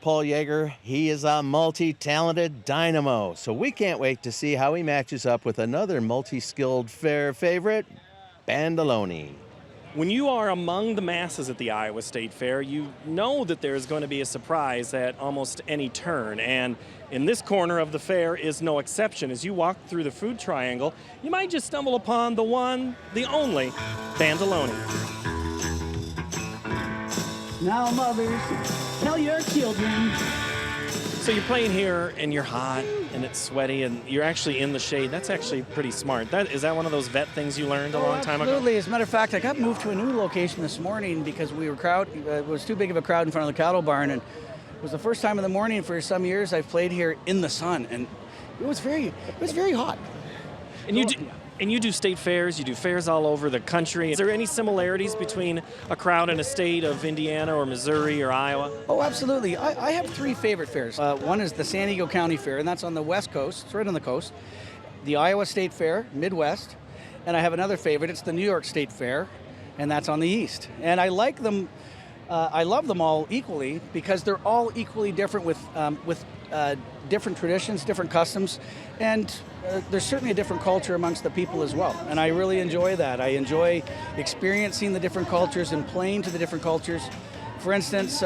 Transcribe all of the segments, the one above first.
Paul Yeager, he is a multi-talented dynamo, so we can't wait to see how he matches up with another multi-skilled fair favorite, Bandaloni. When you are among the masses at the Iowa State Fair, you know that there's going to be a surprise at almost any turn. And in this corner of the fair is no exception. As you walk through the food triangle, you might just stumble upon the one, the only, Bandaloni. Now, mothers, tell your children. So you're playing here and you're hot and it's sweaty and you're actually in the shade. That's actually pretty smart. Is that one of those vet things you learned a long time ago? Absolutely. As a matter of fact, I got moved to a new location this morning because it was too big of a crowd in front of the cattle barn, and it was the first time in the morning for some years I've played here in the sun, and it was very hot. And you do state fairs, you do fairs all over the country. Is there any similarities between a crowd in a state of Indiana or Missouri or Iowa? Oh, absolutely. I have three favorite fairs. One is the San Diego County Fair, and that's on the west coast. It's right on the coast. The Iowa State Fair, Midwest. And I have another favorite. It's the New York State Fair, and that's on the east. And I like them. I love them all equally because they're all equally different with different traditions, different customs, and there's certainly a different culture amongst the people as well. And I really enjoy that. I enjoy experiencing the different cultures and playing to the different cultures. For instance,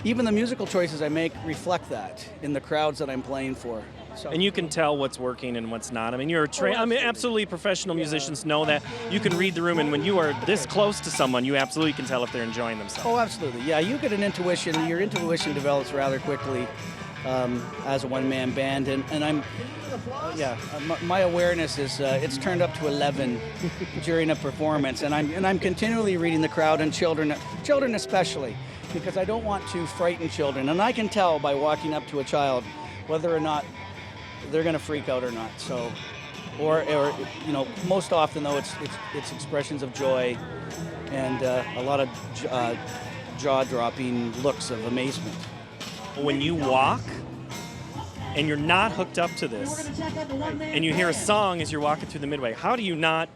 even the musical choices I make reflect that in the crowds that I'm playing for. So. And you can tell what's working and what's not. I mean, absolutely professional musicians know that. You can read the room, and when you are this close to someone, you absolutely can tell if they're enjoying themselves. Oh, absolutely. Yeah, you get an intuition. Your intuition develops rather quickly as a one-man band, and my awareness is it's turned up to 11 during a performance, and I'm continually reading the crowd and children especially, because I don't want to frighten children, and I can tell by walking up to a child whether or not they're going to freak out or not. So, or most often though it's expressions of joy and a lot of jaw-dropping looks of amazement. When you walk and you're not hooked up to this and you hear a song as you're walking through the midway, how do you not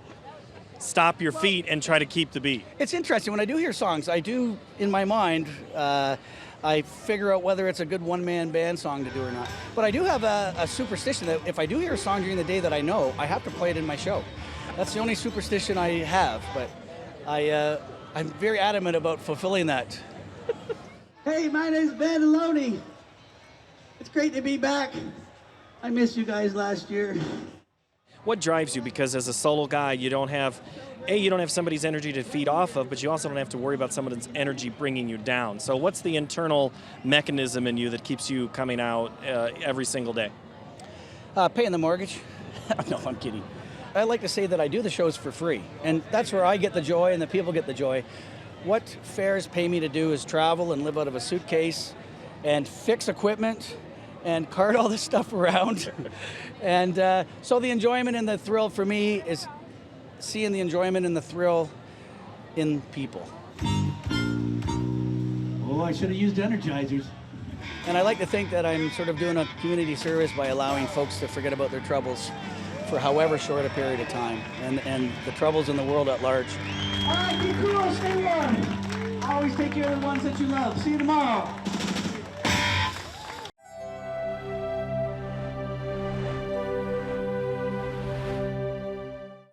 stop your feet and try to keep the beat? It's interesting. When I do hear songs, I do, in my mind, I figure out whether it's a good one-man band song to do or not. But I do have a superstition that if I do hear a song during the day that I know, I have to play it in my show. That's the only superstition I have, but I'm very adamant about fulfilling that. Hey, my name's Bandaloni. It's great to be back. I missed you guys last year. What drives you? Because as a solo guy, you don't have somebody's energy to feed off of, but you also don't have to worry about someone's energy bringing you down. So what's the internal mechanism in you that keeps you coming out every single day? Paying the mortgage. No, I'm kidding. I like to say that I do the shows for free, and that's where I get the joy and the people get the joy. What fairs pay me to do is travel and live out of a suitcase and fix equipment and cart all this stuff around. And so the enjoyment and the thrill for me is seeing the enjoyment and the thrill in people. Oh, I should have used energizers. And I like to think that I'm sort of doing a community service by allowing folks to forget about their troubles for however short a period of time, and the troubles in the world at large. All right, be cool, stay warm. Always take care of the ones that you love. See you tomorrow.